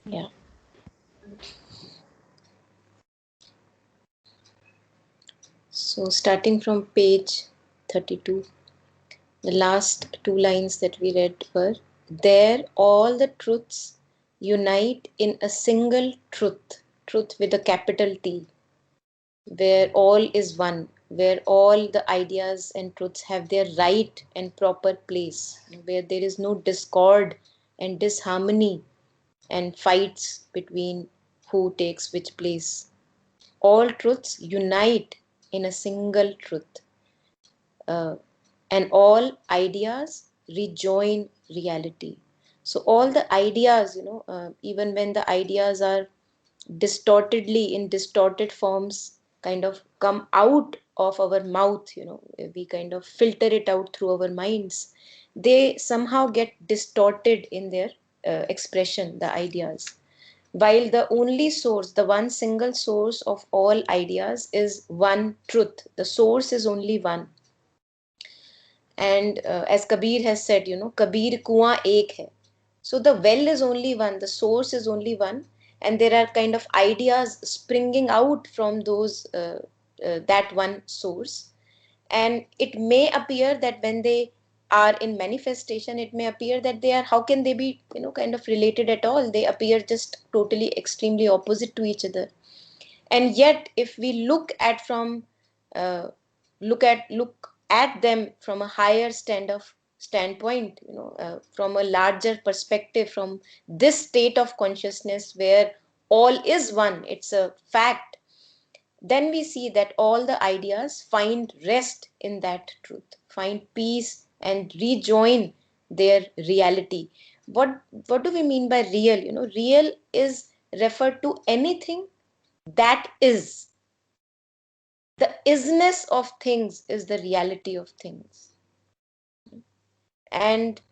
Yeah. So starting from page 32, the last two lines that we read were, there all the truths unite in a single truth, truth with a capital T, where all is one, where all the ideas and truths have their right and proper place, where there is no discord and disharmony and fights between who takes which place. All truths unite in a single truth, uh, and all ideas rejoin reality. So all the ideas, even when the ideas are distortedly in distorted forms, kind of come out of our mouth, we kind of filter it out through our minds, they somehow get distorted in their expression, the ideas, while the only source, the one single source of all ideas is one truth. The source is only one. And as Kabir has said, Kabir kuan ek hai. So the well is only one, the source is only one, and there are kind of ideas springing out from those that one source. And it may appear that when they are in manifestation, it may appear that they are, how can they be, kind of related at all? They appear just totally extremely opposite to each other. And yet if we uh, look at them from a higher standpoint, from a larger perspective, from this state of consciousness where all is one, it's a fact, then we see that all the ideas find rest in that truth, find peace and rejoin their reality. What do we mean by real? Real is referred to anything that is. The isness of things is the reality of things. And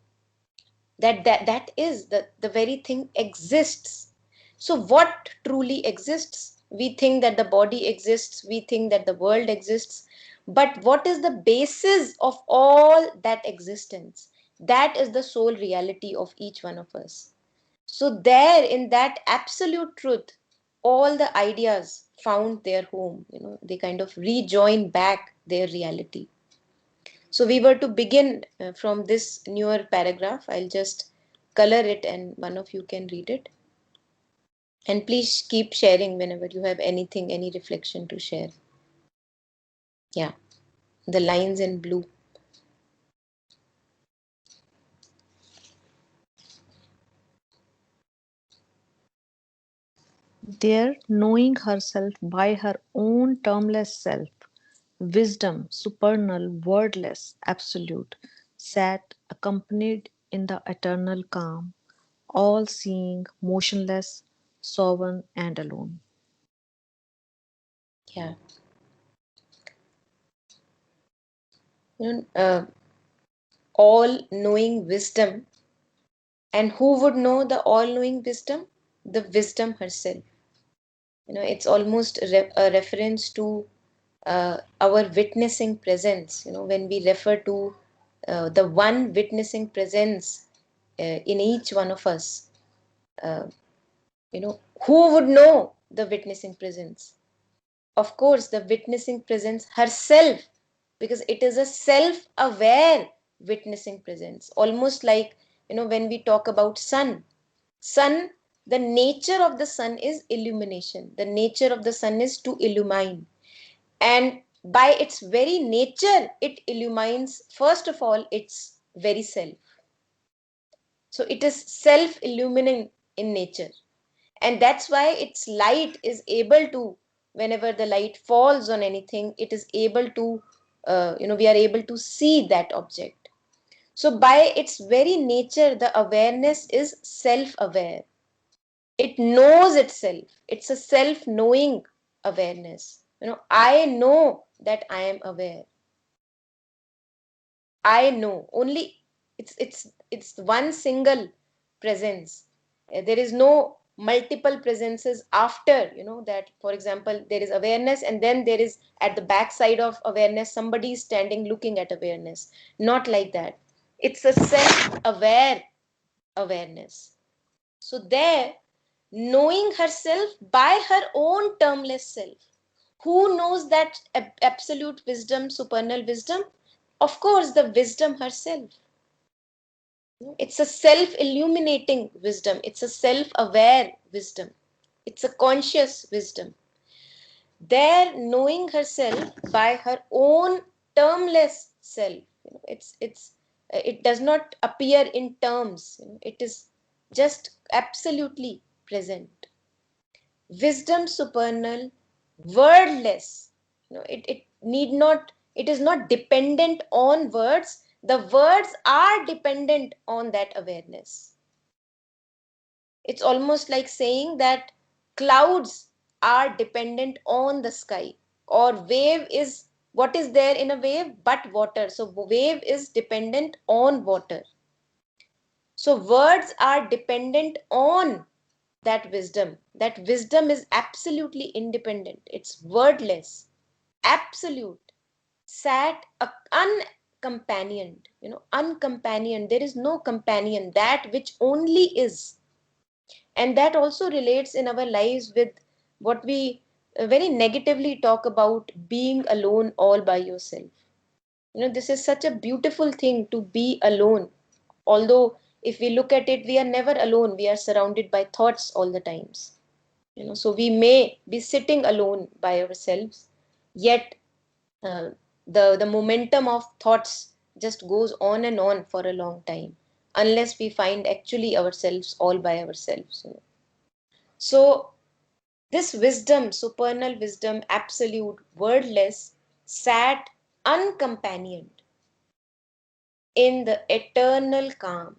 that is the very thing exists. So what truly exists? We think that the body exists, we think that the world exists, but what is the basis of all that existence? That is the sole reality of each one of us. So there, in that absolute truth, all the ideas found their home, they kind of rejoin back their reality. So we were to begin from this newer paragraph. I'll just color it and one of you can read it. And please keep sharing whenever you have anything, any reflection to share. Yeah, the lines in blue. There, knowing herself by her own termless self, wisdom, supernal, wordless, absolute, sat accompanied in the eternal calm, all seeing, motionless, sovereign, and alone. Yeah. All knowing wisdom. And who would know the all knowing wisdom? The wisdom herself. It's almost a reference to our witnessing presence, when we refer to the one witnessing presence in each one of us. uh, who would know the witnessing presence? Of course, the witnessing presence herself, because it is a self-aware witnessing presence, almost like, when we talk about sun, the nature of the sun is illumination, the nature of the sun is to illumine, and by its very nature it illumines first of all its very self. So it is self illuminating in nature, and that's why its light is able to, whenever the light falls on anything, it is able to, we are able to see that object. So by its very nature the awareness is self aware. It knows itself. It's a self knowing awareness. I know that I am aware. I know only. It's one single presence. There is no multiple presences after, that, for example, there is awareness and then there is at the back side of awareness somebody is standing looking at awareness. Not like that. It's a self aware awareness. So there, knowing herself by her own termless self. Who knows that absolute wisdom, supernal wisdom? Of course, the wisdom herself. It's a self illuminating wisdom, it's a self aware wisdom, it's a conscious wisdom. There, knowing herself by her own termless self. It does not appear in terms. It is just absolutely present. Wisdom supernal, wordless. It need not. It is not dependent on words. The words are dependent on that awareness. It's almost like saying that clouds are dependent on the sky, or wave is what is there in a wave but water. So wave is dependent on water. So words are dependent on that wisdom. That wisdom is absolutely independent. It's wordless, absolute, sat, uncompanioned. Uncompanioned. There is no companion. That which only is. And that also relates in our lives with what we very negatively talk about, being alone all by yourself. This is such a beautiful thing, to be alone. Although if we look at it, we are never alone. We are surrounded by thoughts all the times. So we may be sitting alone by ourselves, yet uh, the momentum of thoughts just goes on and on for a long time, unless we find actually ourselves all by ourselves. So this wisdom, supernal wisdom, absolute, wordless, sat uncompanioned in the eternal calm,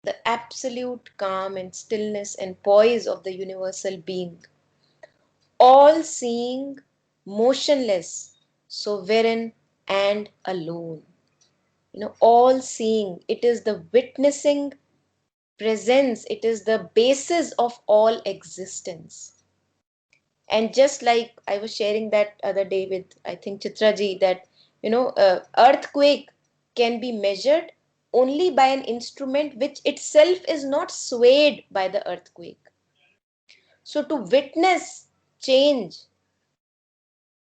the absolute calm and stillness and poise of the universal being, all seeing, motionless, sovereign, and alone. All seeing, it is the witnessing presence, it is the basis of all existence. And just like I was sharing that other day with, I think, Chitraji, that earthquake can be measured only by an instrument which itself is not swayed by the earthquake. So to witness change,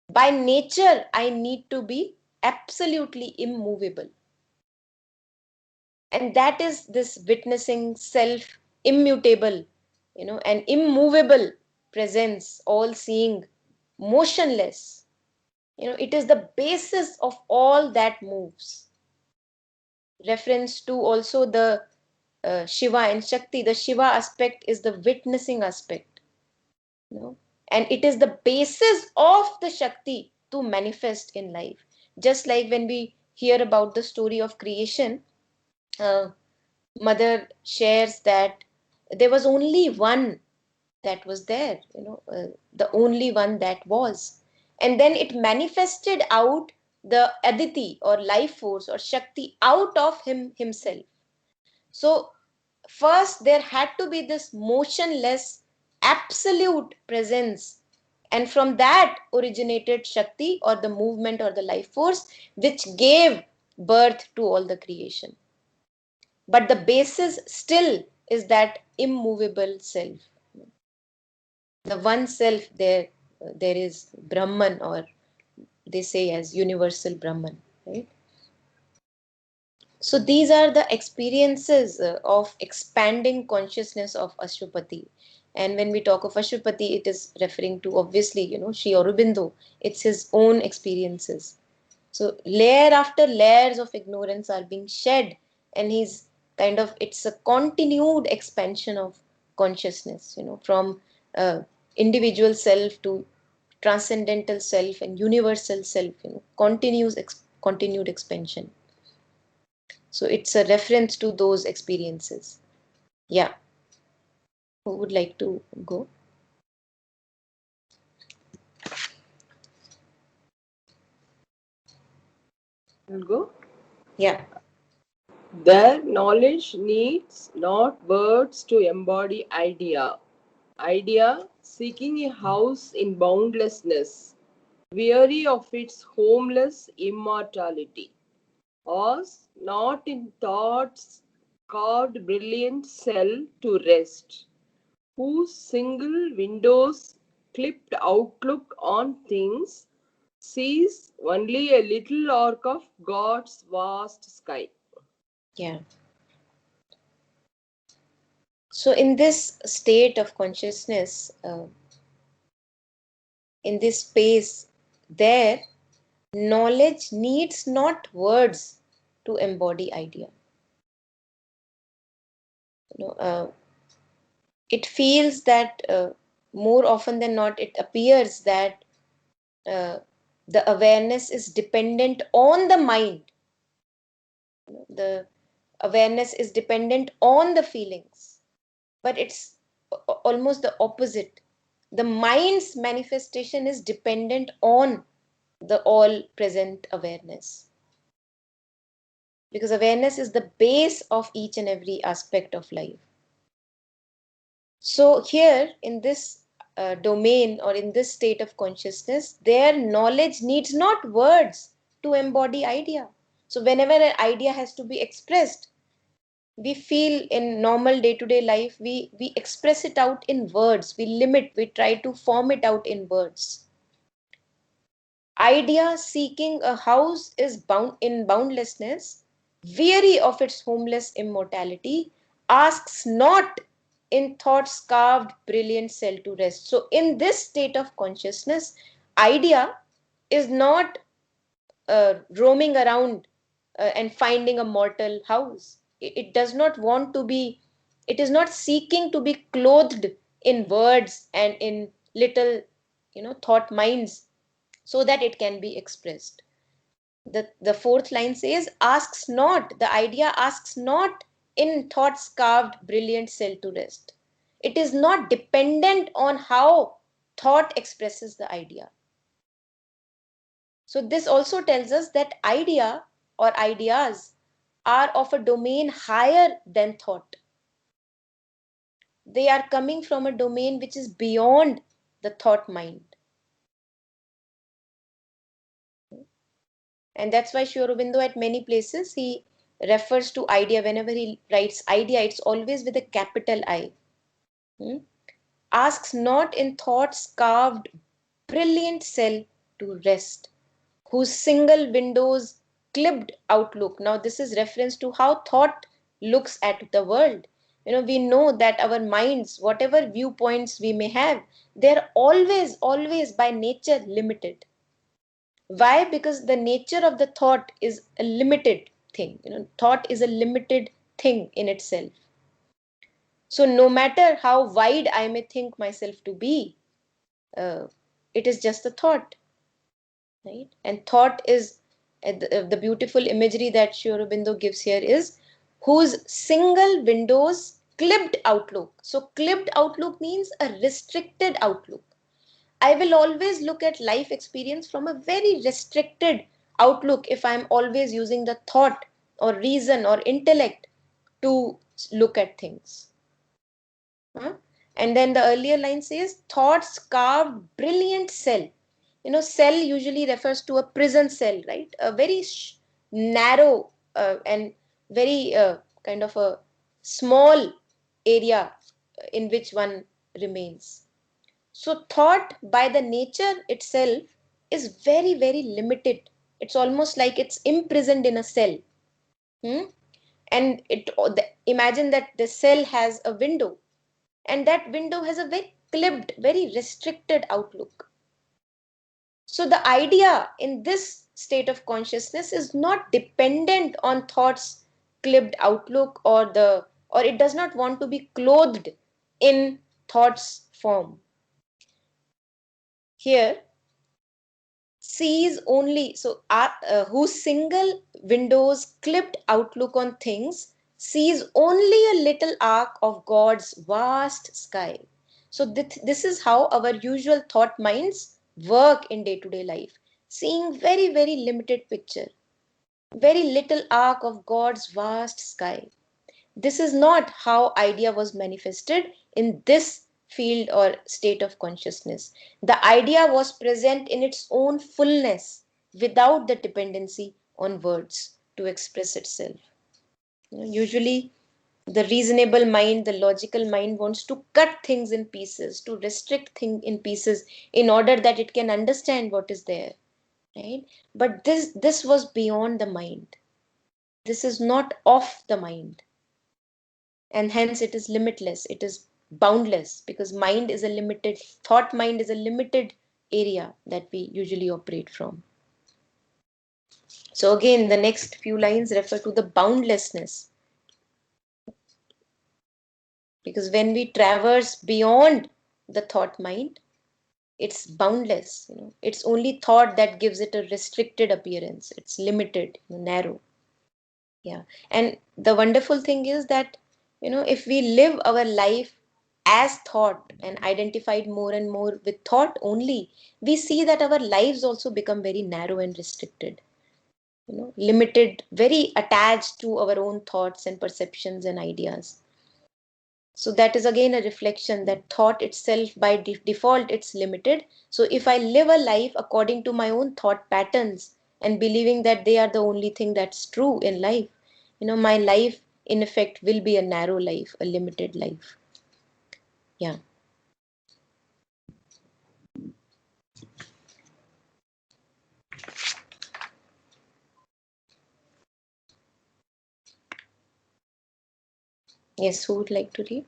by nature I need to be absolutely immovable. And that is this witnessing self, immutable, an immovable presence, all seeing, motionless. It is the basis of all that moves. Reference to also the Shiva and Shakti. The Shiva aspect is the witnessing aspect, and it is the basis of the Shakti to manifest in life. Just like when we hear about the story of creation, uh, mother shares that there was only one that was there, the only one that was. And then it manifested out the Aditi or life force or Shakti out of himself. So, first there had to be this motionless, absolute presence. And from that originated Shakti or the movement or the life force, which gave birth to all the creation. But the basis still is that immovable self, the one self. There is Brahman, or they say as universal Brahman, right? So these are the experiences of expanding consciousness of Ashwapati. And when we talk of Ashwapati, it is referring to, obviously, Sri Aurobindo. It's his own experiences. So layer after layers of ignorance are being shed, and he's it's a continued expansion of consciousness, from uh, individual self to transcendental self and universal self, continued expansion. So it's a reference to those experiences. Yeah. Who would like to go? I'll go. Yeah. Their knowledge needs not words to embody idea. Idea seeking a house in boundlessness, weary of its homeless immortality. Us not in thoughts carved brilliant cell to rest, whose single window's clipped outlook on things sees only a little arc of God's vast sky. Yeah. So, in this state of consciousness, in this space, there, knowledge needs not words to embody idea. It feels that more often than not, it appears that uh, the awareness is dependent on the mind. The awareness is dependent on the feelings, but it's almost the opposite. The mind's manifestation is dependent on the all present awareness, because awareness is the base of each and every aspect of life. So here in this domain, or in this state of consciousness, their knowledge needs not words to embody idea. So whenever an idea has to be expressed, we feel in normal day-to-day life, we express it out in words, we try to form it out in words. Idea seeking a house is bound in boundlessness, weary of its homeless immortality, asks not in thought's carved brilliant cell to rest. So, in this state of consciousness, idea is not roaming around and finding a mortal house. It does not want to be, it is not seeking to be clothed in words and in little, thought minds so that it can be expressed. The fourth line says, asks not, the idea asks not in thought's carved brilliant cell to rest. It is not dependent on how thought expresses the idea. So this also tells us that idea or ideas are of a domain higher than thought. They are coming from a domain which is beyond the thought mind. And that's why Sri Aurobindo at many places he refers to idea. Whenever he writes idea, it's always with a capital I. Hmm? Asks not in thought's carved brilliant cell to rest, whose single window's clipped outlook. Now this is reference to how thought looks at the world. We know that our minds, whatever viewpoints we may have, they're always by nature limited. Why? Because the nature of the thought is a limited thing. Thought is a limited thing in itself. So no matter how wide I may think myself to be, uh, it is just a thought, right? And thought is the beautiful imagery that Sri Aurobindo gives here is whose single window's clipped outlook. So clipped outlook means a restricted outlook. I will always look at life experience from a very restricted outlook if I'm always using the thought or reason or intellect to look at things. Huh? And then the earlier line says, thoughts carved brilliant cell. Cell usually refers to a prison cell, right? A very narrow and very kind of a small area in which one remains. So thought by the nature itself is very limited. It's almost like it's imprisoned in a cell. Hmm? And imagine that the cell has a window, and that window has a very clipped, very restricted outlook. So the idea in this state of consciousness is not dependent on thought's clipped outlook, or it does not want to be clothed in thought's form. Here sees only, so whose single window's clipped outlook on things sees only a little arc of God's vast sky. So this is how our usual thought minds work in day-to-day life, seeing very limited picture, very little arc of God's vast sky. This is not how idea was manifested in this field or state of consciousness. The idea was present in its own fullness without the dependency on words to express itself. Usually The reasonable mind, the logical mind wants to cut things in pieces, to restrict things in pieces in order that it can understand what is there, right? But this was beyond the mind. This is not of the mind, and hence it is limitless, it is boundless, because mind is a limited, thought mind is a limited area that we usually operate from. So again, the next few lines refer to the boundlessness, because when we traverse beyond the thought mind, it's boundless. It's only thought that gives it a restricted appearance. It's limited, narrow. Yeah. And the wonderful thing is that, if we live our life as thought and identified more and more with thought only, we see that our lives also become very narrow and restricted, limited, very attached to our own thoughts and perceptions and ideas. So that is again a reflection that thought itself by default it's limited. So if I live a life according to my own thought patterns and believing that they are the only thing that's true in life, my life in effect will be a narrow life, a limited life. Yeah. Yes, who would like to read?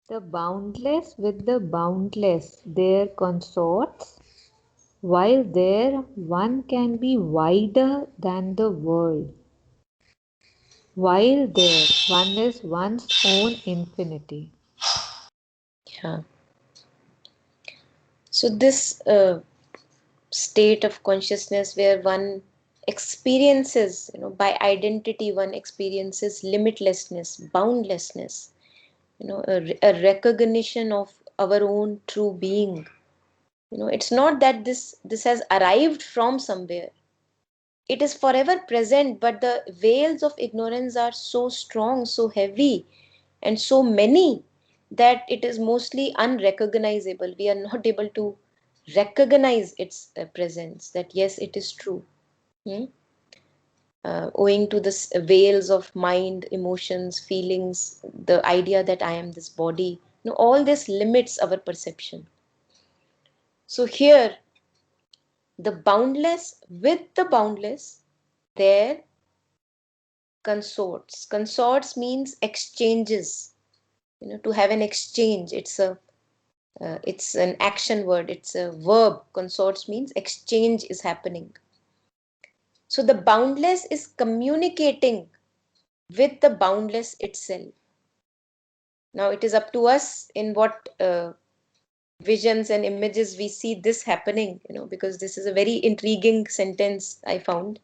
The boundless with the boundless, their consorts, while there one can be wider than the world, while there one is one's own infinity. Yeah. So this state of consciousness where one experiences, by identity, one experiences limitlessness, boundlessness, a recognition of our own true being. It's not that this has arrived from somewhere. It is forever present, but the veils of ignorance are so strong, so heavy, and so many that it is mostly unrecognizable. We are not able to recognize its presence, that yes, it is true. Hmm? Owing to the veils of mind, emotions, feelings, the idea that I am this body, all this limits our perception. So here, the boundless with the boundless, there consorts. Consorts means exchanges. To have an exchange. It's an action word. It's a verb. Consorts means exchange is happening. So the boundless is communicating with the boundless itself. Now it is up to us in what visions and images we see this happening, because this is a very intriguing sentence I found.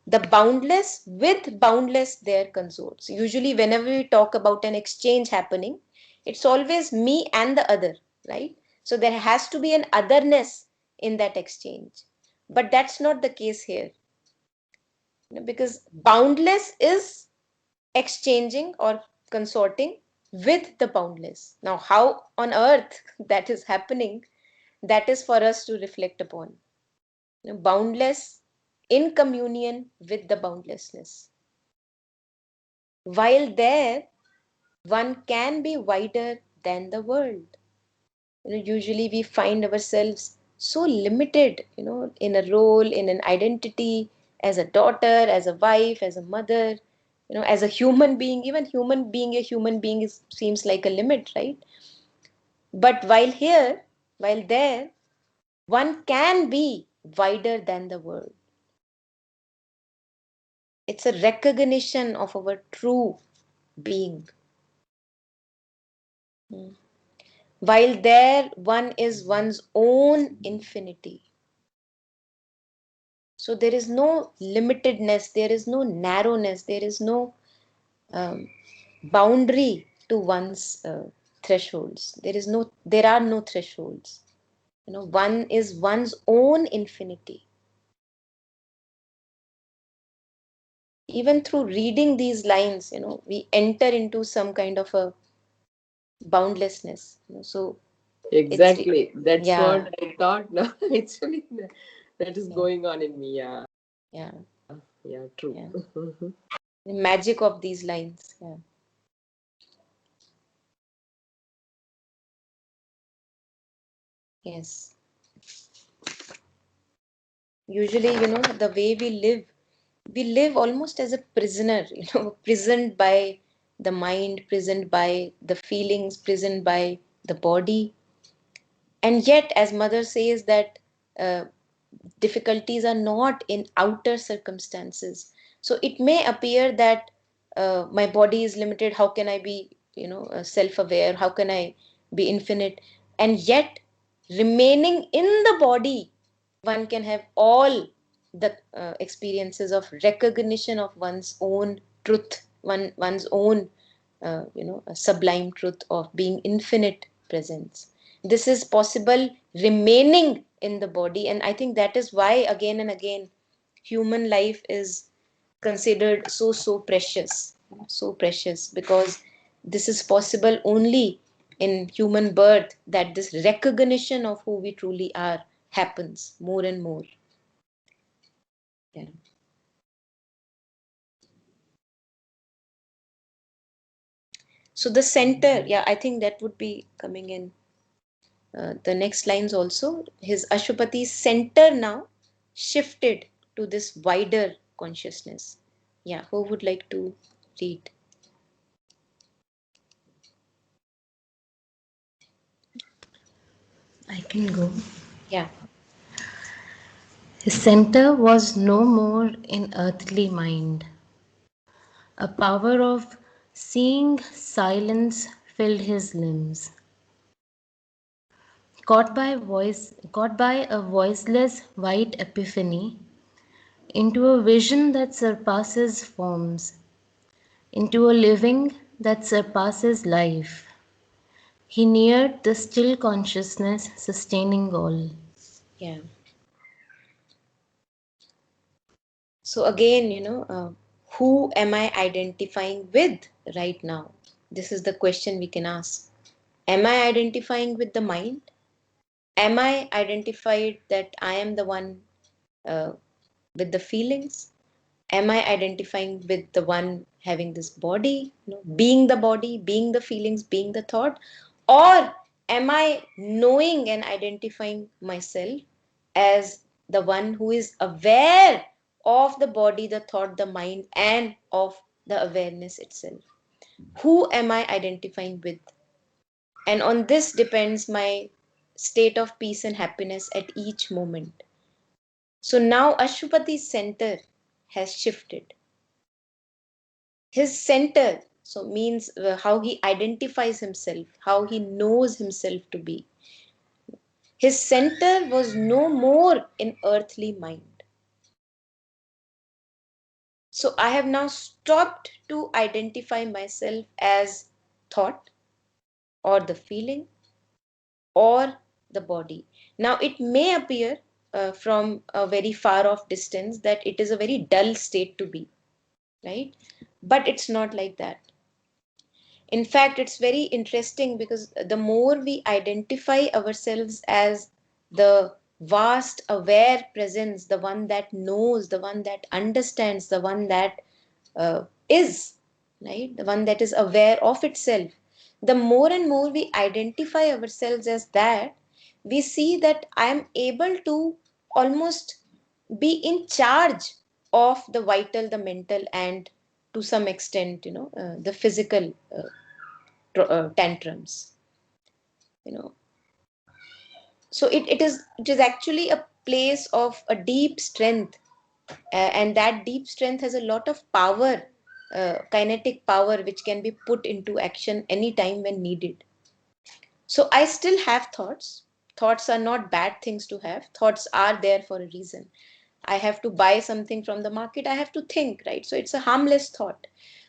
The boundless with boundless their consorts. Usually, whenever we talk about an exchange happening, it's always me and the other, right? So there has to be an otherness in that exchange. But that's not the case here, because boundless is exchanging or consorting with the boundless. Now, how on earth that is happening, that is for us to reflect upon. Boundless in communion with the boundlessness. While there, one can be wider than the world. Usually we find ourselves so limited, in a role, in an identity, as a daughter, as a wife, as a mother, as a human being. Even a human being seems like a limit, right? But while there, one can be wider than the world. It's a recognition of our true being. Hmm. While there, one is one's own infinity. So there is no limitedness, there is no narrowness, there is no um, boundary to one's thresholds. There are no thresholds. One is one's own infinity. Even through reading these lines, we enter into some kind of a boundlessness. So it's, Exactly. That's yeah, what I thought. Now, actually, that is yeah, going on in me. Yeah. yeah, Yeah. True. yeah. The magic of these lines. Yeah. Yes. Usually, the way we live almost as a prisoner, prisoned by the mind, prisoned by the feelings, prisoned by the body. And yet, as mother says, that uh, difficulties are not in outer circumstances. So it may appear that my body is limited. How can I be, self-aware? How can I be infinite? And yet, remaining in the body, one can have all the experiences of recognition of one's own truth, one's own, a sublime truth of being infinite presence. This is possible remaining in the body, and I think that is why again and again human life is considered so precious, so precious, because this is possible only in human birth, that this recognition of who we truly are happens more and more. Yeah. So the center, yeah, I think that would be coming in the next lines also. His Ashwapati's center now shifted to this wider consciousness. Yeah, who would like to read? I can go. Yeah, His center was no more in earthly mind. A power of seeing silence filled his limbs. Caught by a voiceless white epiphany, into a vision that surpasses forms, into a living that surpasses life. He neared the still consciousness sustaining all. yeah. So again, who am I identifying with right now? This is the question we can ask. Am I identifying with the mind? Am I identified that I am the one uh, with the feelings? Am I identifying with the one having this body, being the body, being the feelings, being the thought? Or am I knowing and identifying myself as the one who is aware of the body, the thought, the mind, and of the awareness itself? Who am I identifying with? And on this depends my state of peace and happiness at each moment. So now Ashwapati's center has shifted. His center, so means how he identifies himself, how he knows himself to be. His center was no more in earthly mind. So I have now stopped to identify myself as thought or the feeling or the body. Now it may appear from a very far off distance that it is a very dull state to be, right? But it's not like that. In fact, it's very interesting because the more we identify ourselves as the vast aware presence, the one that knows, the one that understands, the one that is, right? The one that is aware of itself. The more and more we identify ourselves as that, we see that I am able to almost be in charge of the vital, the mental, and to some extent, the physical tantrums, you know. So it is actually a place of a deep strength, and that deep strength has a lot of power, kinetic power, which can be put into action anytime when needed. So I still have thoughts. Thoughts are not bad things to have. Thoughts are there for a reason. I have to buy something from the market, I have to think, right? So it's a harmless thought.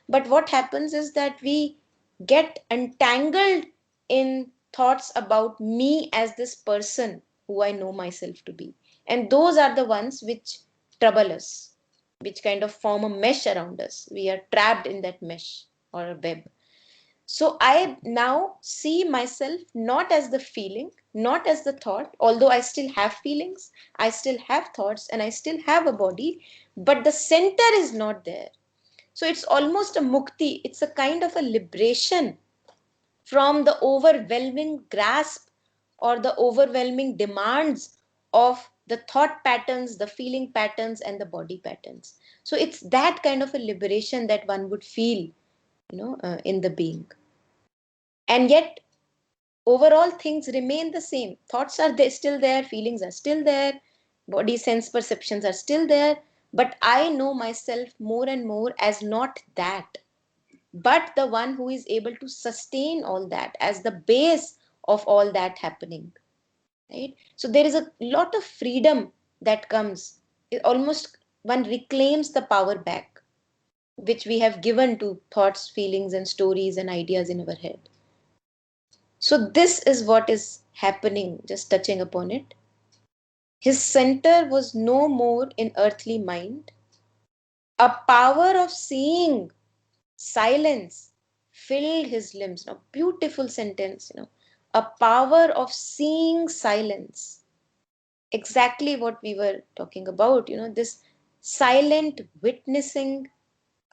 But what happens is that we get entangled in thoughts about me as this person who I know myself to be. And those are the ones which trouble us, which kind of form a mesh around us. We are trapped in that mesh or a web. So I now see myself not as the feeling, not as the thought, although I still have feelings, I still have thoughts, and I still have a body, but the center is not there. So it's almost a mukti, it's a kind of a liberation from the overwhelming grasp or the overwhelming demands of the thought patterns, the feeling patterns, and the body patterns. So it's that kind of a liberation that one would feel, in the being. And yet, overall things remain the same. Thoughts are still there, feelings are still there, body sense perceptions are still there, but I know myself more and more as not that, but the one who is able to sustain all that as the base of all that happening, right? So there is a lot of freedom that comes. It almost one reclaims the power back, which we have given to thoughts, feelings, and stories and ideas in our head. So this is what is happening, just touching upon it. His center was no more in earthly mind. A power of seeing silence filled his limbs. Now, beautiful sentence, A power of seeing silence. Exactly what we were talking about, this silent witnessing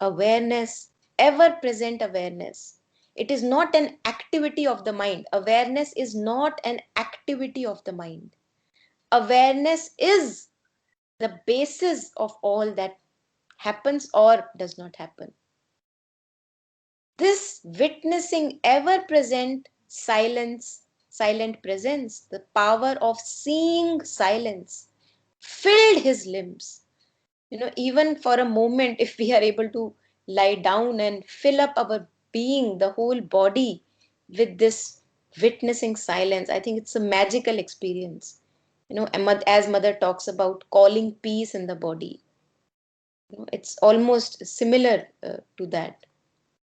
awareness, ever present awareness. It is not an activity of the mind. Awareness is not an activity of the mind. Awareness is the basis of all that happens or does not happen. This witnessing ever present silence, silent presence, the power of seeing silence filled his limbs. Even for a moment, if we are able to lie down and fill up our being, the whole body, with this witnessing silence, I think it's a magical experience. As mother talks about calling peace in the body, it's almost similar to that.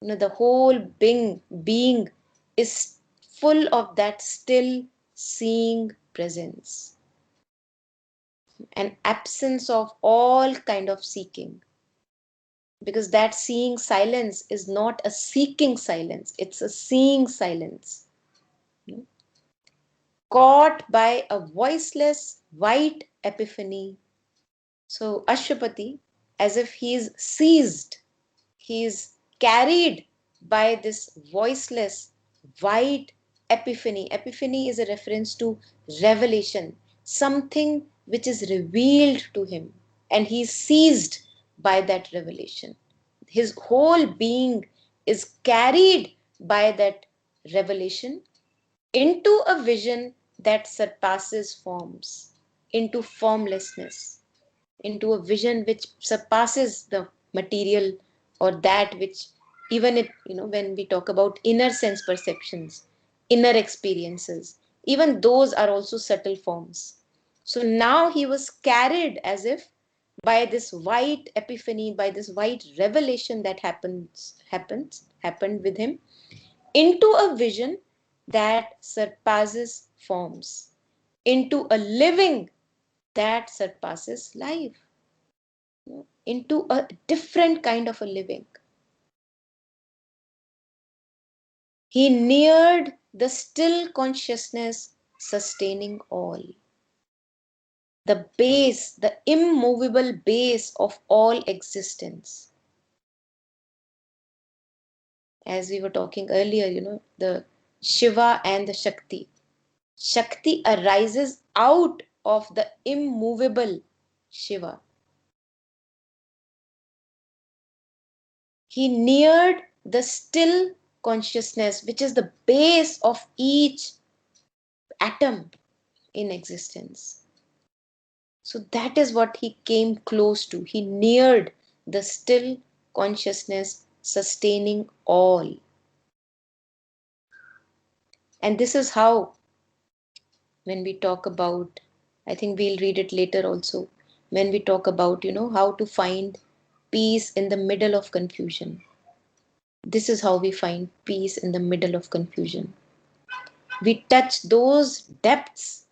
The whole being is full of that still seeing presence, an absence of all kind of seeking, because that seeing silence is not a seeking silence, it's a seeing silence, caught by a voiceless white epiphany. So Ashwapati, as if he is seized, he is carried by this voiceless white epiphany. Epiphany is a reference to revelation, something which is revealed to him, and he is seized by that revelation. His whole being is carried by that revelation into a vision that surpasses forms, into formlessness, into a vision which surpasses the material, or that which, even if, when we talk about inner sense perceptions, inner experiences, even those are also subtle forms. So now he was carried as if by this white epiphany, by this white revelation that happened with him, into a vision that surpasses forms, into a living that surpasses life, into a different kind of a living. He neared the still consciousness sustaining all, the base, the immovable base of all existence. As we were talking earlier, the Shiva and the Shakti. Shakti arises out of the immovable Shiva. He neared the still consciousness, which is the base of each atom in existence. So that is what he came close to. He neared the still consciousness sustaining all. And this is how, when we talk about, I think we'll read it later also, when we talk about, how to find peace in the middle of confusion. This is how we find peace in the middle of confusion. We touch those depths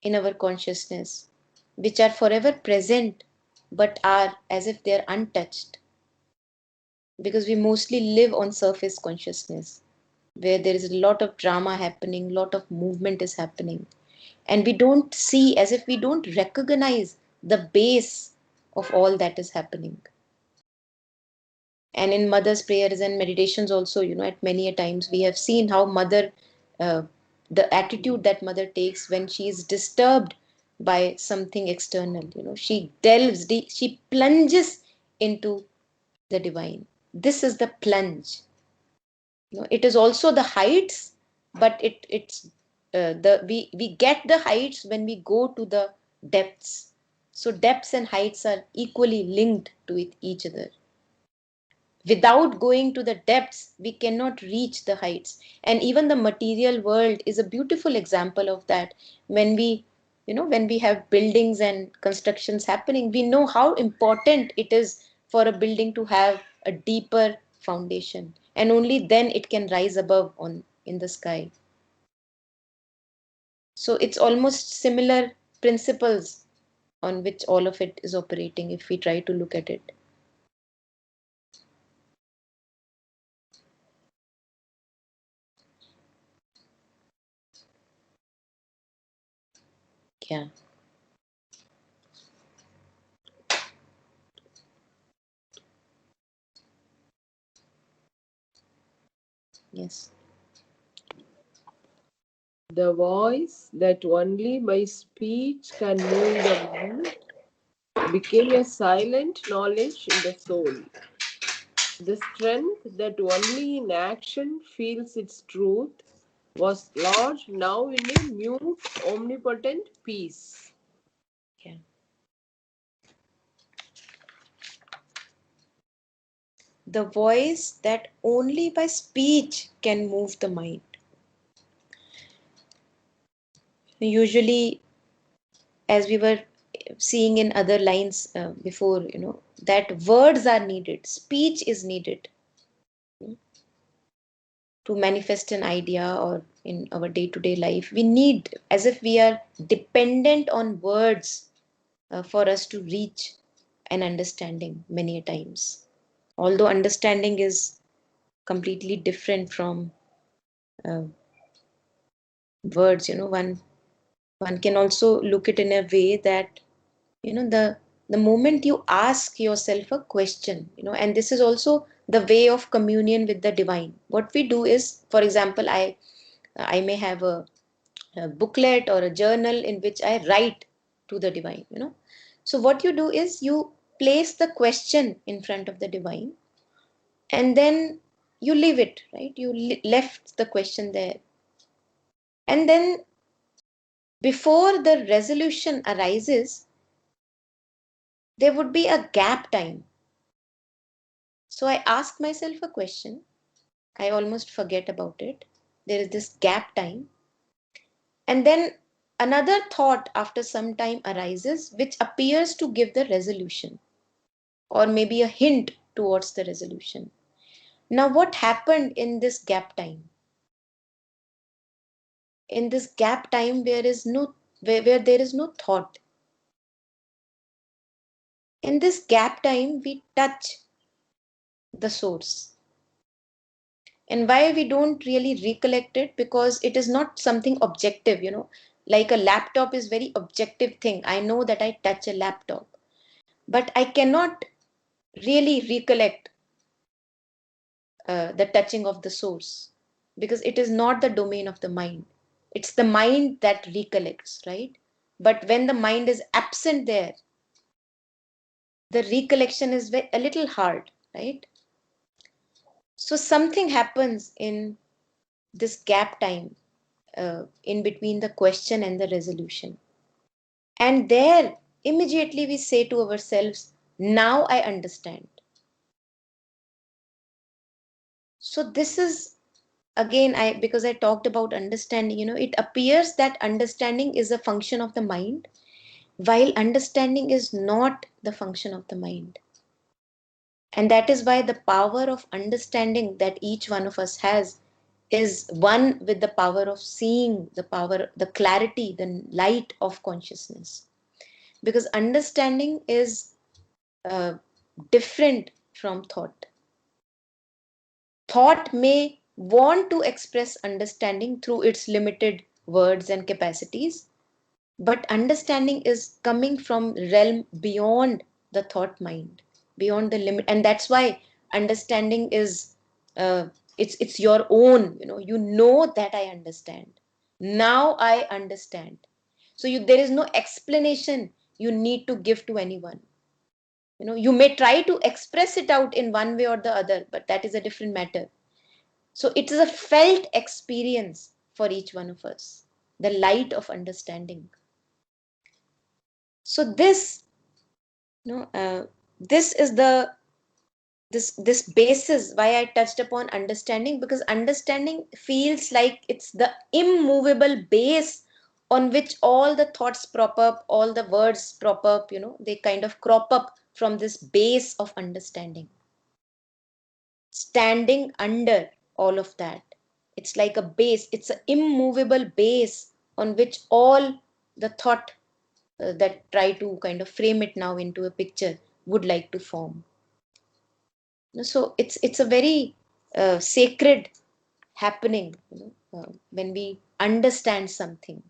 in our consciousness which are forever present but are as if they're untouched, because we mostly live on surface consciousness. where there is a lot of drama happening, lot of movement is happening, and we don't see, as if we don't recognize the base of all that is happening. And in mother's prayers and meditations also, at many a times we have seen how mother, uh, the attitude that mother takes when she is disturbed by something external, she delves deep, she plunges into the divine. This is the plunge. It is also the heights, but it's the we get the heights when we go to the depths. So depths and heights are equally linked to each other. Without going to the depths, we cannot reach the heights. And even the material world is a beautiful example of that. When we have buildings and constructions happening, we know how important it is for a building to have a deeper foundation, and only then it can rise above on in the sky. So it's almost similar principles on which all of it is operating, if we try to look at it. Yeah. Yes. The voice that only by speech can move the mind became a silent knowledge in the soul. The strength that only in action feels its truth was lodged now in a mute, omnipotent peace. Yeah. The voice that only by speech can move the mind. Usually, as we were seeing in other lines before, that words are needed, speech is needed to manifest an idea, or in our day to day life. We need, as if we are dependent on words for us to reach an understanding many a times. Although understanding is completely different from uh, words, one can also look it in a way that, the moment you ask yourself a question, and this is also the way of communion with the divine. What we do is, for example, I may have a booklet or a journal in which I write to the divine. So what you do is you place the question in front of the divine, and then you leave it, right? You left the question there, and then before the resolution arises, there would be a gap time. So I ask myself a question, I almost forget about it. There is this gap time, and then another thought after some time arises which appears to give the resolution, or maybe a hint towards the resolution. Now, what happened in this gap time? In this gap time, where there is no thought. In this gap time, we touch the source. And why we don't really recollect it? Because it is not something objective, like a laptop is very objective thing. I know that I touch a laptop, but I cannot really recollect the touching of the source, because it is not the domain of the mind. It's the mind that recollects, right? But when the mind is absent there, the recollection is a little hard, right? So something happens in this gap time, in between the question and the resolution. And there, immediately we say to ourselves, now I understand. So this is, again, because I talked about understanding, it appears that understanding is a function of the mind, while understanding is not the function of the mind. And that is why the power of understanding that each one of us has is one with the power of seeing, the power, the clarity, the light of consciousness. Because understanding is uh, different from thought. Thought may want to express understanding through its limited words and capacities, but understanding is coming from realm beyond the thought mind, beyond the limit, and that's why understanding is uh, it's your own. You know that I understand. Now I understand. So there is no explanation you need to give to anyone. You may try to express it out in one way or the other, but that is a different matter. So it is a felt experience for each one of us, the light of understanding. So this is this basis why I touched upon understanding, because understanding feels like it's the immovable base on which all the thoughts prop up, all the words prop up. They kind of crop up from this base of understanding, standing under all of that. It's like a base, it's an immovable base on which all the thought that try to kind of frame it now into a picture would like to form. So it's a very sacred happening, when we understand something.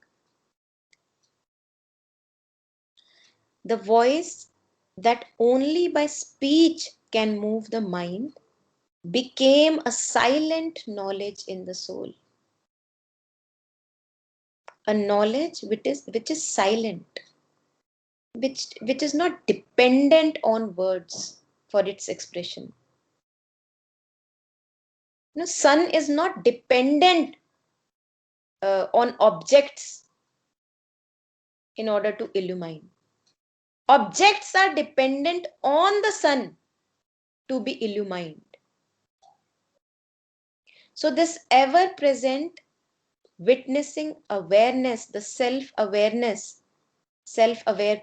The voice that only by speech can move the mind became a silent knowledge in the soul. A knowledge which is silent, which is not dependent on words for its expression. Sun is not dependent on objects in order to illumine. Objects are dependent on the sun to be illumined. So this ever present witnessing awareness, the self-aware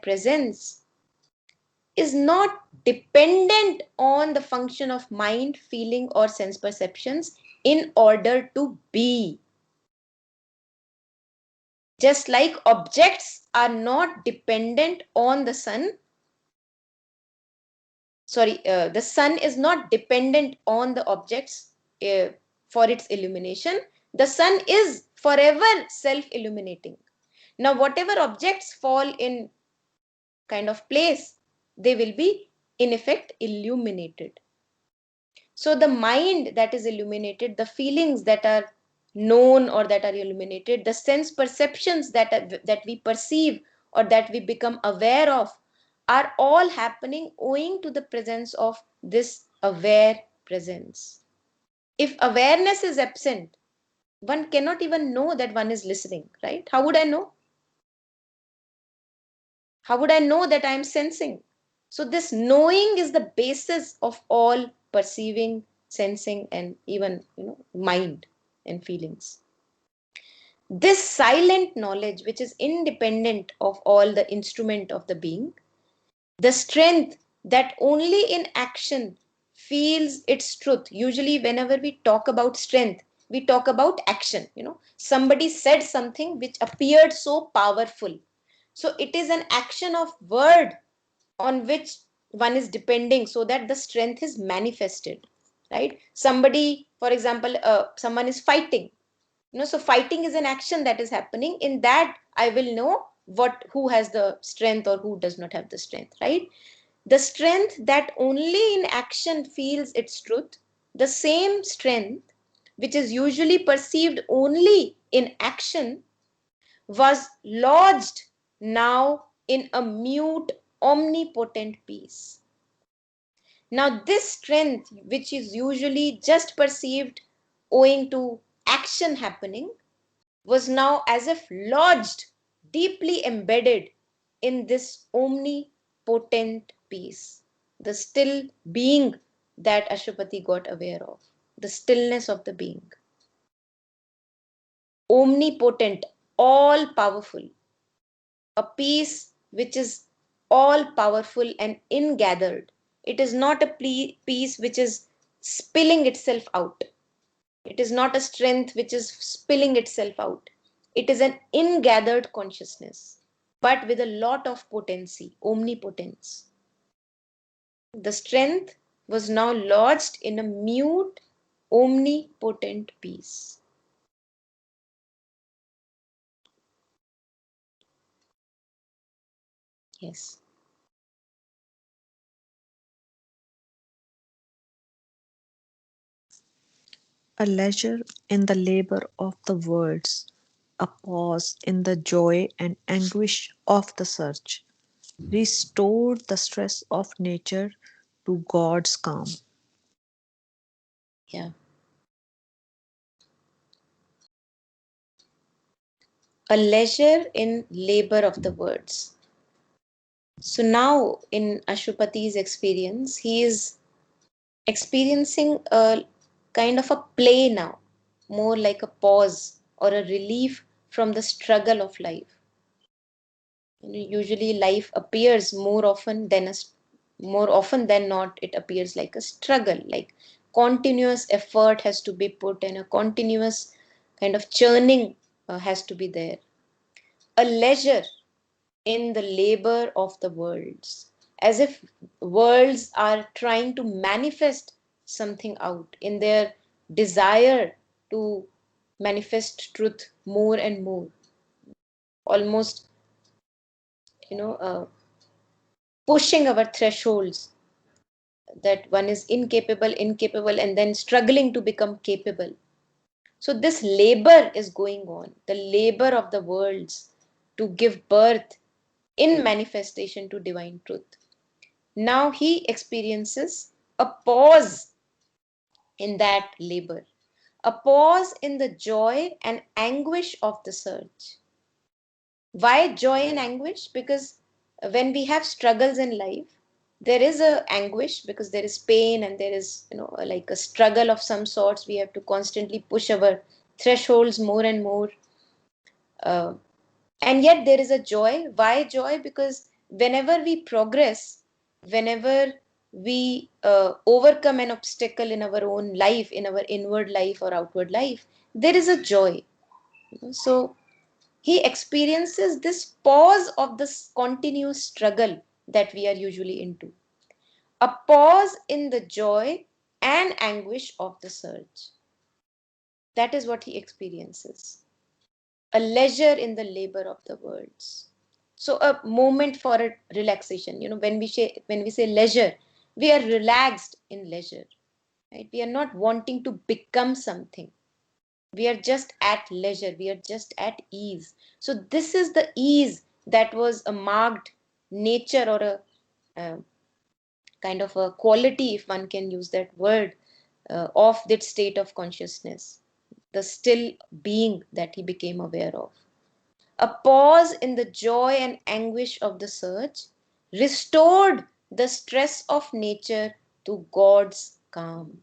presence, is not dependent on the function of mind, feeling, or sense perceptions in order to be. Just like objects are not dependent on the sun, the sun is not dependent on the objects for its illumination. The sun is forever self-illuminating. Now, whatever objects fall in kind of place, they will be in effect illuminated. So the mind that is illuminated, the feelings that are known or that are illuminated, the sense perceptions that we perceive or that we become aware of, are all happening owing to the presence of this aware presence. If awareness is absent, one cannot even know that one is listening, right? How would I know? How would I know that I am sensing? So this knowing is the basis of all perceiving, sensing, and even mind and feelings. This silent knowledge, which is independent of all the instrument of the being, the strength that only in action feels its truth. Usually whenever we talk about strength, we talk about action. Somebody said something which appeared so powerful, so it is an action of word on which one is depending so that the strength is manifested, right? Somebody, for example, someone is fighting. So fighting is an action that is happening. In that I will know who has the strength or who does not have the strength, right? The strength that only in action feels its truth, the same strength which is usually perceived only in action, was lodged now in a mute, omnipotent peace. Now, this strength, which is usually just perceived owing to action happening, was now as if lodged, deeply embedded in this omnipotent peace, the still being that Ashwapati got aware of, the stillness of the being. Omnipotent, all powerful, a peace which is all powerful and ingathered. It is not a peace which is spilling itself out. It is not a strength which is spilling itself out. It is an ingathered consciousness, but with a lot of potency, omnipotence. The strength was now lodged in a mute, omnipotent peace. Yes. A leisure in the labor of the words, a pause in the joy and anguish of the search, restored the stress of nature to God's calm. Yeah. A leisure in labor of the words. So now, in Ashupati's experience, he is experiencing a kind of a play now, more like a pause or a relief from the struggle of life. Usually, life appears more often than not, it appears like a struggle, like continuous effort has to be put and a continuous kind of churning has to be there. A leisure in the labor of the worlds, as if worlds are trying to manifest something out in their desire to manifest truth more and more, almost, you know, pushing our thresholds, that one is incapable, and then struggling to become capable. So, this labor is going on, the labor of the worlds to give birth in manifestation to divine truth. Now he experiences a pause in that labor, a pause in the joy and anguish of the search. Why joy and anguish? Because when we have struggles in life, there is a anguish because there is pain and there is, like a struggle of some sorts. We have to constantly push our thresholds more and more. Uh, and yet there is a joy. Why joy? Because whenever we progress, whenever we overcome an obstacle in our own life, in our inward life or outward life, there is a joy. So he experiences this pause of this continuous struggle that we are usually into, a pause in the joy and anguish of the search. That is what he experiences, a leisure in the labor of the words. So a moment for a relaxation. When we say leisure, we are relaxed in leisure, right? We are not wanting to become something. We are just at leisure. We are just at ease. So this is the ease that was a marked nature, or a kind of a quality, if one can use that word, of that state of consciousness, the still being that he became aware of. A pause in the joy and anguish of the search restored the stress of nature to God's calm.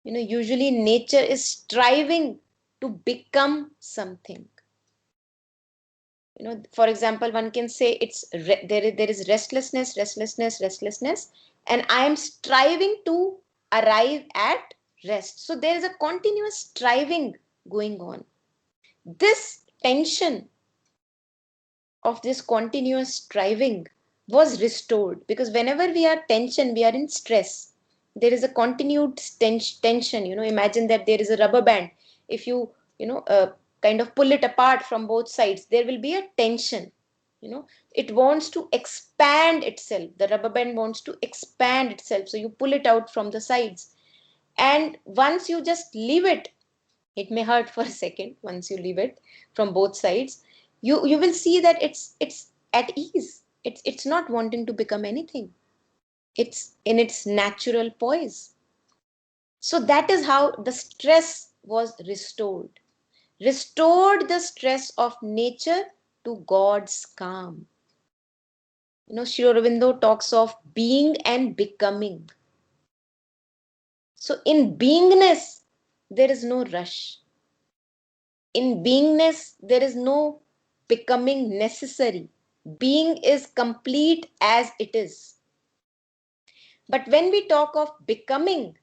Usually nature is striving to become something. For example, one can say there is restlessness, and I am striving to arrive at rest. So there is a continuous striving going on. This tension of this continuous striving was restored, because whenever we are tension, we are in stress, there is a continued tension. Imagine that there is a rubber band. If you kind of pull it apart from both sides, there will be a tension. It wants to expand itself. The rubber band wants to expand itself, so you pull it out from the sides, and once you just leave it may hurt for a second. Once you leave it from both sides, you will see that it's at ease. It's not wanting to become anything. It's in its natural poise. So that is how the stress was restored the stress of nature to God's calm. Sri Aurobindo talks of being and becoming. So in beingness there is no rush. In beingness, there is no becoming necessary. Being is complete as it is. But when we talk of becoming,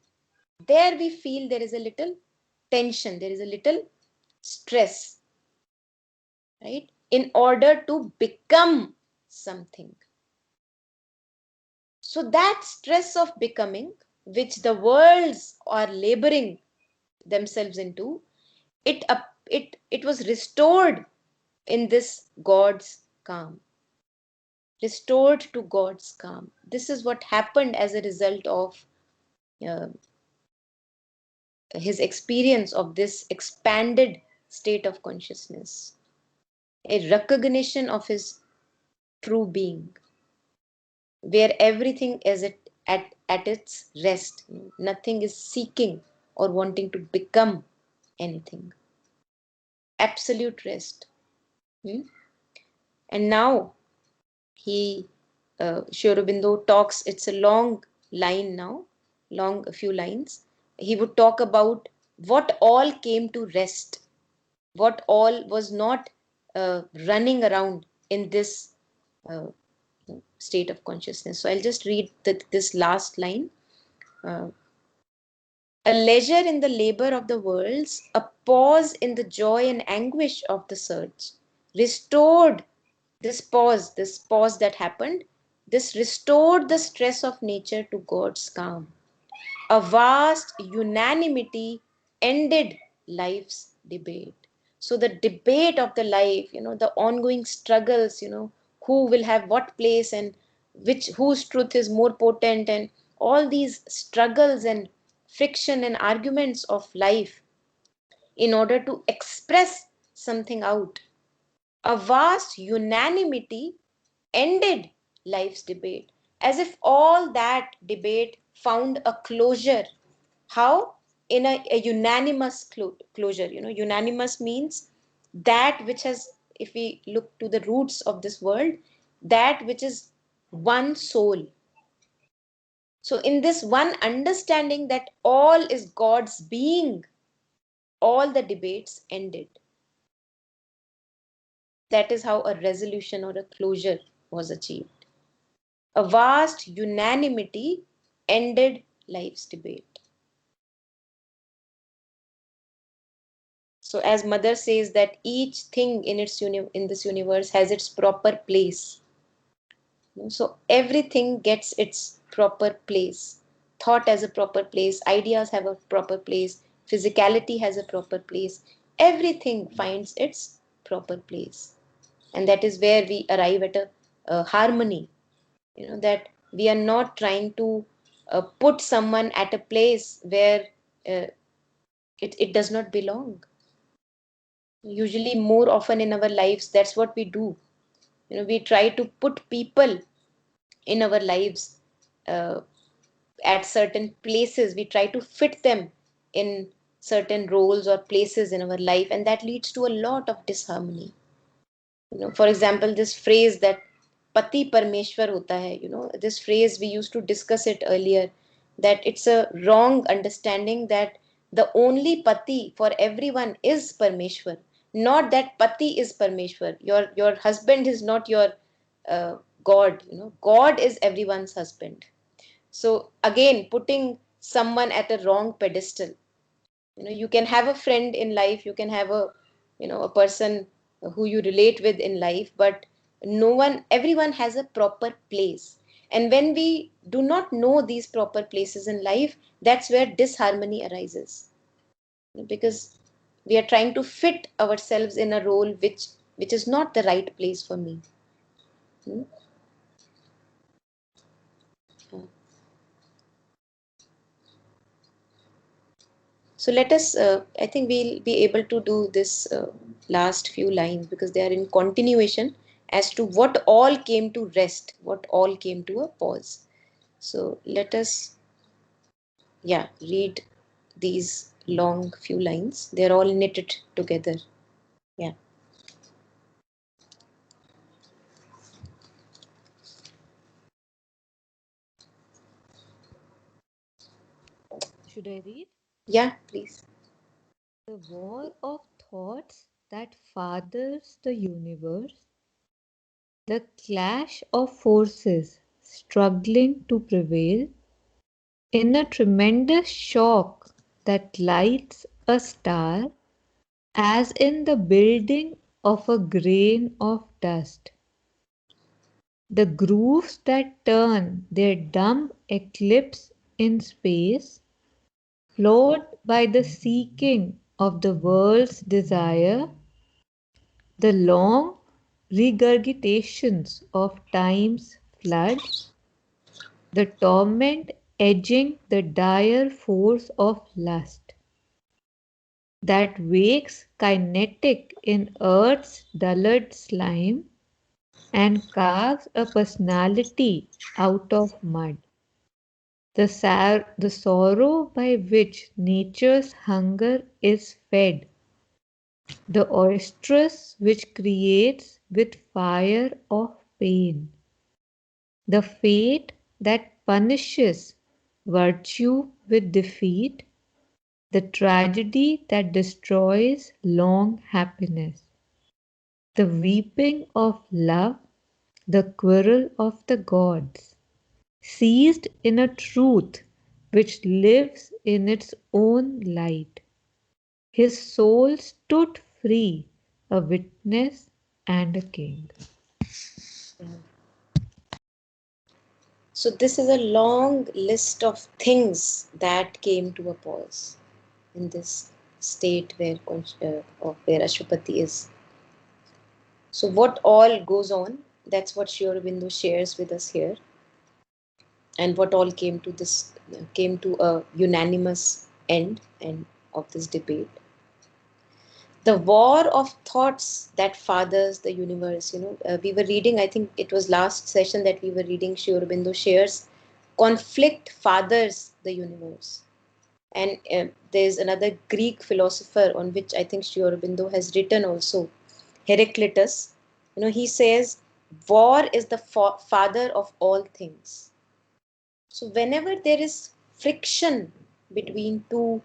there we feel there is a little tension, there is a little stress, right? In order to become something. So that stress of becoming which the worlds are laboring themselves into, it was restored in this God's calm, restored to God's calm. This is what happened as a result of uh, his experience of this expanded state of consciousness, a recognition of his true being, where everything is at its rest. Nothing is seeking or wanting to become anything. Absolute rest. Hmm? And now he, Sri Aurobindo talks, it's a long line now, long a few lines. He would talk about what all came to rest, what all was not running around in this uh, state of consciousness. So I'll just read this last line. Uh, a leisure in the labor of the worlds, a pause in the joy and anguish of the search, restored this pause that happened, this restored the stress of nature to God's calm. A vast unanimity ended life's debate. So the debate of the life, the ongoing struggles, who will have what place and which whose truth is more potent, and all these struggles and friction and arguments of life in order to express something out. A vast unanimity ended life's debate, as if all that debate found a closure. How? In a unanimous closure. Unanimous means that which has, if we look to the roots of this world, that which is one soul. So, in this one understanding that all is God's being, all the debates ended. That is how a resolution or a closure was achieved. A vast unanimity ended life's debate. So as mother says that each thing in this universe has its proper place. So everything gets its proper place. Thought has a proper place, ideas have a proper place, physicality has a proper place. Everything finds its proper place. And that is where we arrive at a harmony. That we are not trying to put someone at a place where it does not belong. Usually, more often in our lives, that's what we do. We try to put people in our lives uh, at certain places. We try to fit them in certain roles or places in our life, and that leads to a lot of disharmony. For example, this phrase that pati parmeshwar hota hai, this phrase we used to discuss it earlier, that it's a wrong understanding that the only pati for everyone is Parmeshwar, not that pati is Parmeshwar. Your husband is not your uh, God. God is everyone's husband. So again, putting someone at a wrong pedestal. You can have a friend in life, you can have a person who you relate with in life, but everyone has a proper place. And when we do not know these proper places in life, that's where disharmony arises, because we are trying to fit ourselves in a role which is not the right place for me. Hmm? So let us, I think we'll be able to do this last few lines because they are in continuation as to what all came to rest, what all came to a pause. So let us, yeah, read these long few lines. They're all knitted together. Yeah. Should I read? Yeah, please. The war of thoughts that fathers the universe, the clash of forces struggling to prevail, in a tremendous shock that lights a star, as in the building of a grain of dust. The grooves that turn their dumb eclipse in space, flowed by the seeking of the world's desire, the long regurgitations of time's flood, the torment edging the dire force of lust that wakes kinetic in earth's dullard slime and carves a personality out of mud. The sorrow by which nature's hunger is fed, the oestrus which creates with fire of pain, the fate that punishes virtue with defeat, the tragedy that destroys long happiness, the weeping of love, the quarrel of the gods, seized in a truth which lives in its own light. His soul stood free, a witness and a king. So this is a long list of things that came to a pause in this state where Ashwapati is. So what all goes on? That's what Sri Aurobindo shares with us here, and what all came to a unanimous end of this debate. The war of thoughts that fathers the universe. We were reading, I think it was last session that we were reading Sri Aurobindo shares, conflict fathers the universe. And there's another Greek philosopher on which I think Sri Aurobindo has written also, Heraclitus. He says, war is the father of all things. So whenever there is friction between two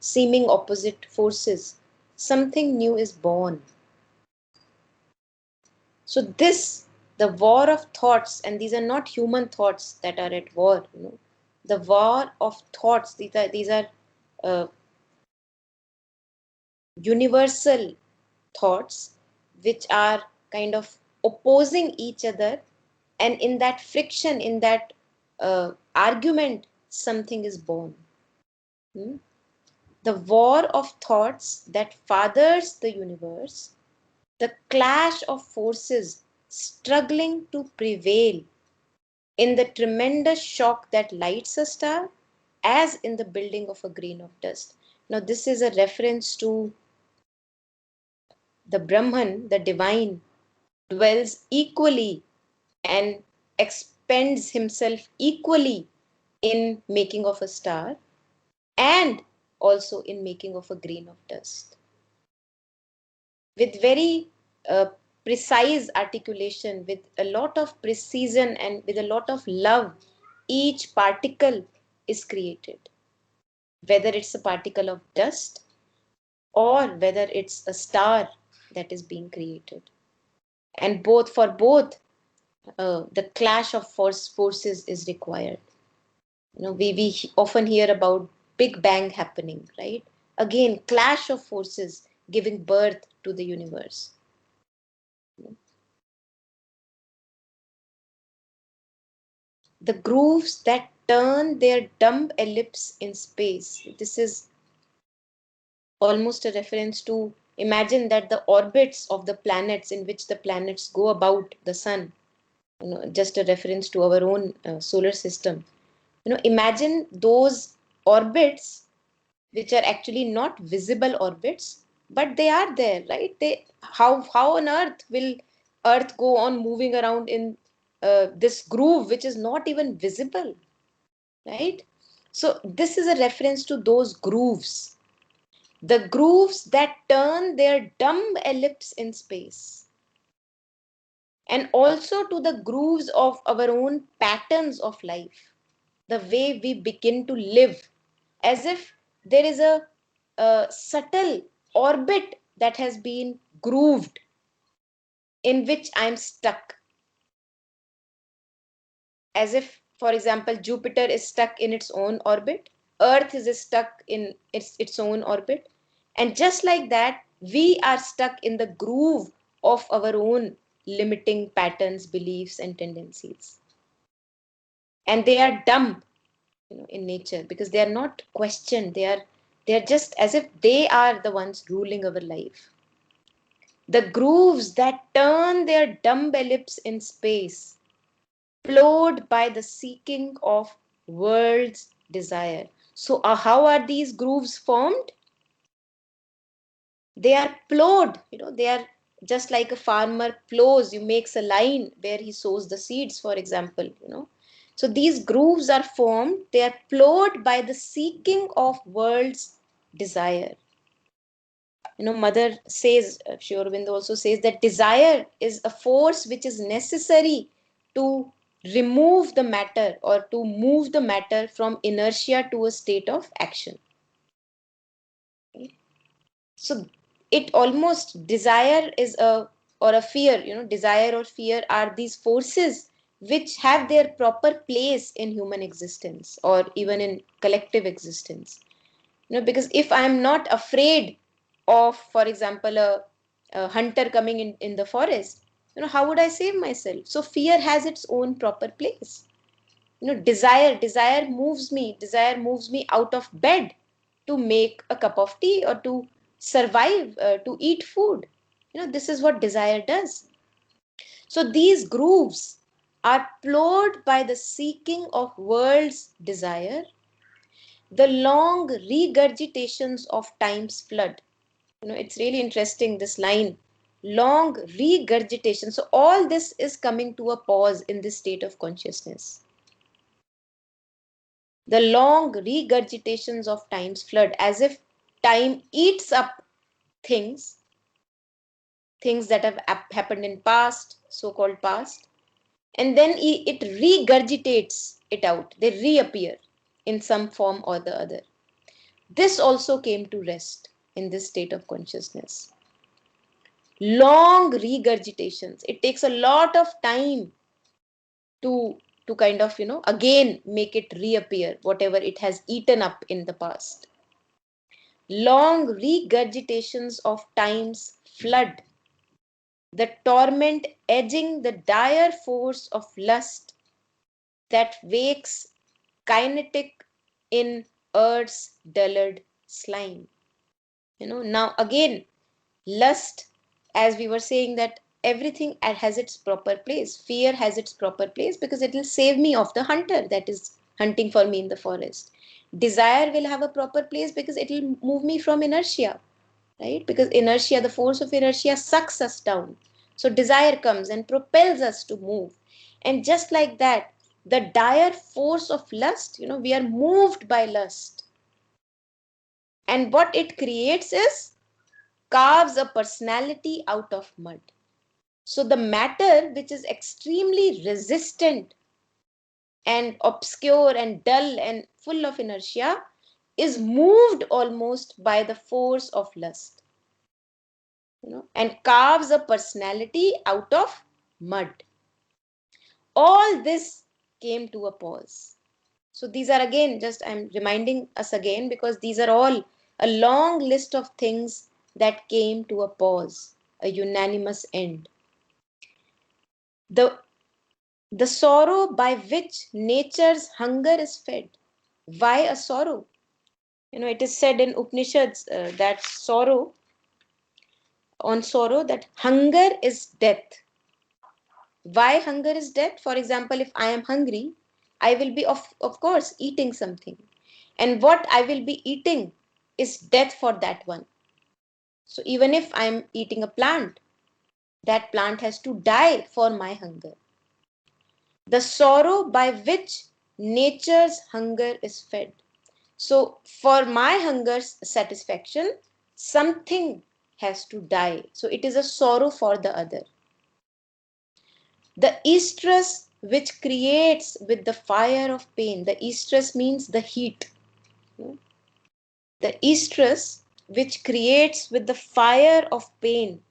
seeming opposite forces, something new is born. So the war of thoughts, and these are not human thoughts that are at war, the war of thoughts, these are uh, universal thoughts which are kind of opposing each other, and in that friction, in that argument, something is born. Hmm? The war of thoughts that fathers the universe, the clash of forces struggling to prevail in the tremendous shock that lights a star, as in the building of a grain of dust. Now, this is a reference to the Brahman, the divine, dwells equally and expends himself equally in making of a star and also in making of a grain of dust. With very precise articulation, with a lot of precision and with a lot of love, each particle is created. Whether it's a particle of dust or whether it's a star that is being created. And for both, the clash of forces is required. We often hear about Big Bang happening, right? Again, clash of forces giving birth to the universe. The grooves that turn their dumb ellipse in space. This is almost a reference to, imagine that the orbits of the planets in which the planets go about the sun, just a reference to our own solar system. Imagine those orbits which are actually not visible orbits, but they are there, right? How on earth will earth go on moving around in this groove which is not even visible, right? So this is a reference to those grooves, the grooves that turn their dumb ellipse in space, and also to the grooves of our own patterns of life, the way we begin to live, as if there is a subtle orbit that has been grooved in which I'm stuck. As if, for example, Jupiter is stuck in its own orbit, Earth is stuck in its own orbit, and just like that, we are stuck in the groove of our own limiting patterns, beliefs, and tendencies. And they are dumb. in nature, because they are not questioned. They are just as if they are the ones ruling our life. The grooves that turn their dumb ellipse in space, plowed by the seeking of world's desire. So, how are these grooves formed? They are plowed, they are just like a farmer plows. You makes a line where he sows the seeds, for example, So these grooves are formed, they are plowed by the seeking of world's desire. Mother says, Sri Aurobindo also says that desire is a force which is necessary to remove the matter or to move the matter from inertia to a state of action. So it almost, desire is a, or a fear, desire or fear are these forces which have their proper place in human existence or even in collective existence. Because if I am not afraid of, for example, a hunter coming in the forest, how would I save myself? So fear has its own proper place. Desire moves me out of bed to make a cup of tea or to survive, to eat food. This is what desire does. So these grooves are plowed by the seeking of world's desire, the long regurgitations of time's flood. It's really interesting, this line, long regurgitation. So all this is coming to a pause in this state of consciousness. The long regurgitations of time's flood, as if time eats up things, things that have happened in past, so-called past, and then it regurgitates it out. They reappear in some form or the other. This also came to rest in this state of consciousness. Long regurgitations. It takes a lot of time to kind of, again make it reappear, whatever it has eaten up in the past. Long regurgitations of time's flood, the torment edging the dire force of lust that wakes kinetic in earth's dullard slime. Now again, lust, as we were saying, that everything has its proper place. Fear has its proper place because it will save me of the hunter that is hunting for me in the forest. Desire will have a proper place because it will move me from inertia, right? Because inertia, the force of inertia sucks us down. So desire comes and propels us to move. And just like that, the dire force of lust, we are moved by lust. And what it creates is, carves a personality out of mud. So the matter, which is extremely resistant and obscure and dull and full of inertia, is moved almost by the force of lust, and carves a personality out of mud. All this came to a pause. So these are, again, just I'm reminding us again, because these are all a long list of things that came to a pause, a unanimous end. The the sorrow by which nature's hunger is fed. Why a sorrow? It is said in Upanishads that sorrow, that hunger is death. Why hunger is death? For example, if I am hungry, I will be of course eating something. And what I will be eating is death for that one. So even if I am eating a plant, that plant has to die for my hunger. The sorrow by which nature's hunger is fed. So for my hunger's satisfaction, something has to die. So it is a sorrow for the other. The estrus which creates with the fire of pain. The estrus means the heat. The estrus which creates with the fire of pain.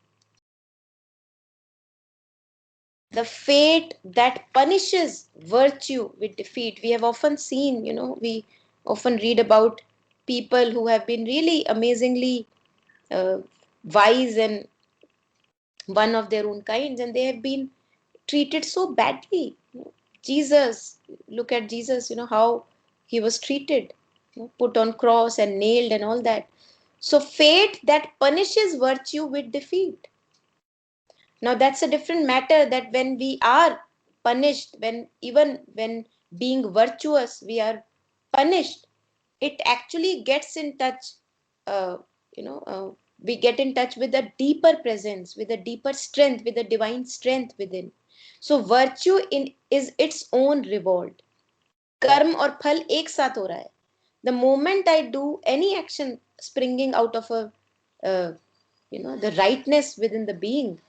The fate that punishes virtue with defeat. We have often seen, we often read about people who have been really amazingly uh, wise and one of their own kinds, and they have been treated so badly. Jesus, look at Jesus, how he was treated, put on cross and nailed and all that. So fate that punishes virtue with defeat. Now that's a different matter, that when we are punished, when even when being virtuous we are punished, it actually gets in touch, uh, you know, we get in touch with a deeper presence, with a deeper strength, with a divine strength within. So virtue in is its own reward. कर्म और फल एक साथ हो रहा है. The moment I do any action springing out of a the rightness within the being,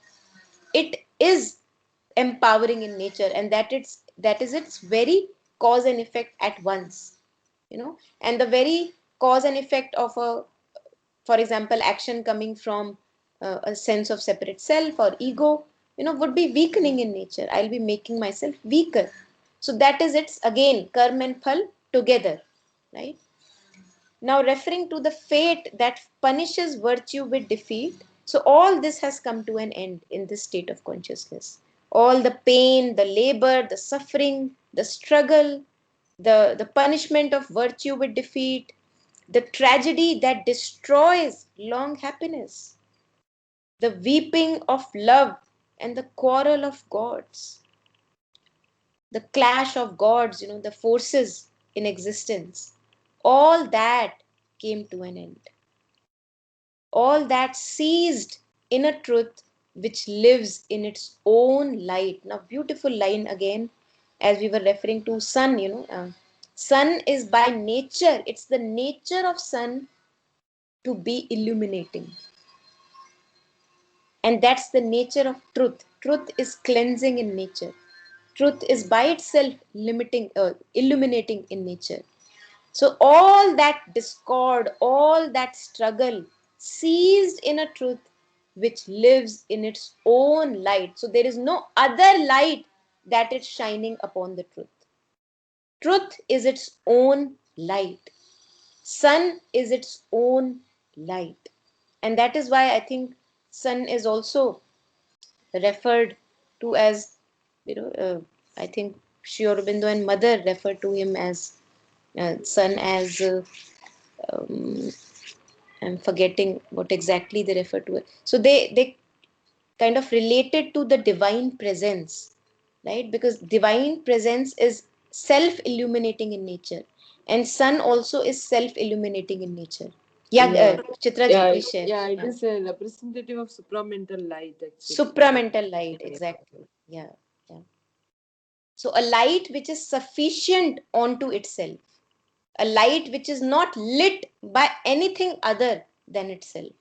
it is empowering in nature, and that is its very cause and effect at once. And the very cause and effect of a, for example, action coming from a sense of separate self or ego, would be weakening in nature. I'll be making myself weaker. So that is its, again, karma and phal together, right? Now, referring to the fate that punishes virtue with defeat, so all this has come to an end in this state of consciousness. All the pain, the labor, the suffering, the struggle, the punishment of virtue with defeat, the tragedy that destroys long happiness, the weeping of love and the quarrel of gods, the clash of gods, the forces in existence, all that came to an end. All that ceased in a truth which lives in its own light. Now, beautiful line again, as we were referring to sun, sun is by nature, it's the nature of sun to be illuminating. And that's the nature of truth. Truth is cleansing in nature. Truth is by itself illuminating in nature. So all that discord, all that struggle ceased in a truth which lives in its own light. So there is no other light that is shining upon the truth. Truth is its own light. Sun is its own light. And that is why I think sun is also referred to as, I think Sri Aurobindo and Mother referred to him as sun as um, I'm forgetting what exactly they refer to it. So they kind of related to the divine presence, right? Because divine presence is self-illuminating in nature, and sun also is self-illuminating in nature. Yeah, Yeah, Chitra ji, yeah, please share. yeah. It Yeah. is a representative of supramental light, actually. Supramental light, Yeah, exactly. Yeah, yeah. So a light which is sufficient onto itself, a light which is not lit by anything other than itself.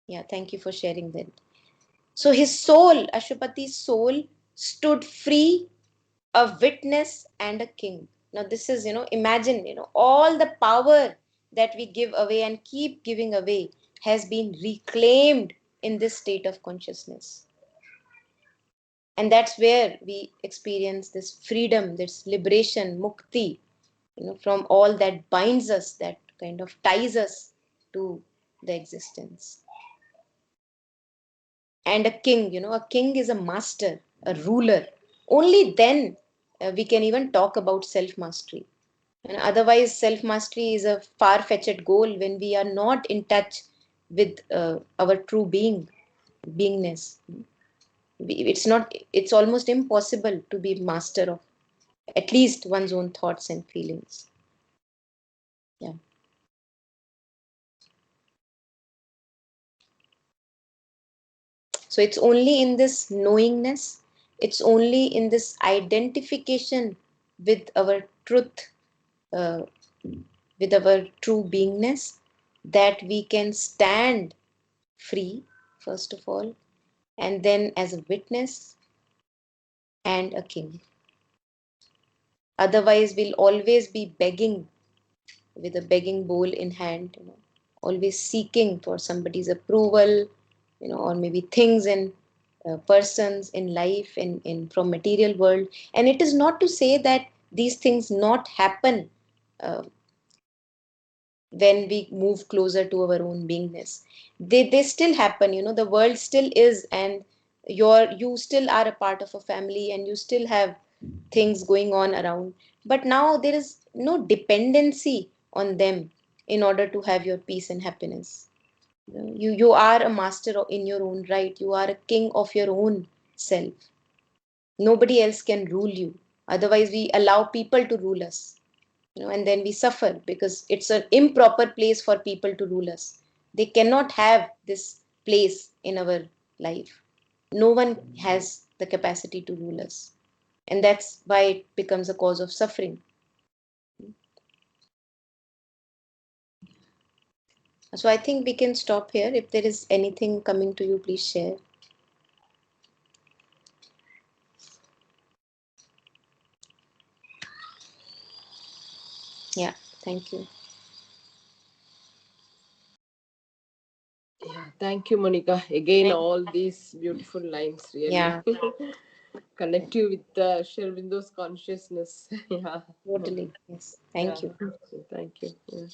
Yeah, thank you for sharing that. So his soul, Ashwapati's soul, stood free, a witness and a king. Now this is, imagine, all the power that we give away and keep giving away has been reclaimed in this state of consciousness. And that's where we experience this freedom, this liberation, mukti, from all that binds us, that kind of ties us to the existence. And a king, a king is a master, a ruler. Only then we can even talk about self mastery. And otherwise, self mastery is a far fetched goal when we are not in touch with our true beingness. It's almost impossible to be master of at least one's own thoughts and feelings. Yeah. So it's only in this knowingness, it's only in this identification with our truth, uh, with our true beingness, that we can stand free, first of all, and then as a witness and a king. Otherwise, we'll always be begging with a begging bowl in hand, always seeking for somebody's approval, or maybe things and persons in life and in from material world. And it is not to say that these things not happen uh, when we move closer to our own beingness. They still happen, the world still is, and you still are a part of a family, and you still have things going on around. But now there is no dependency on them in order to have your peace and happiness. You are a master in your own right. You are a king of your own self. Nobody else can rule you. Otherwise, we allow people to rule us, and then we suffer because it's an improper place for people to rule us. They cannot have this place in our life. No one has the capacity to rule us, and that's why it becomes a cause of suffering. So I think we can stop here. If there is anything coming to you, please share. Yeah, thank you. Yeah, thank you, Monica. Again, Thank all these beautiful lines really Yeah, yeah, connect you with Shervindo's consciousness. Yeah, totally. Yes, yeah. thank you. Thank you. Yeah.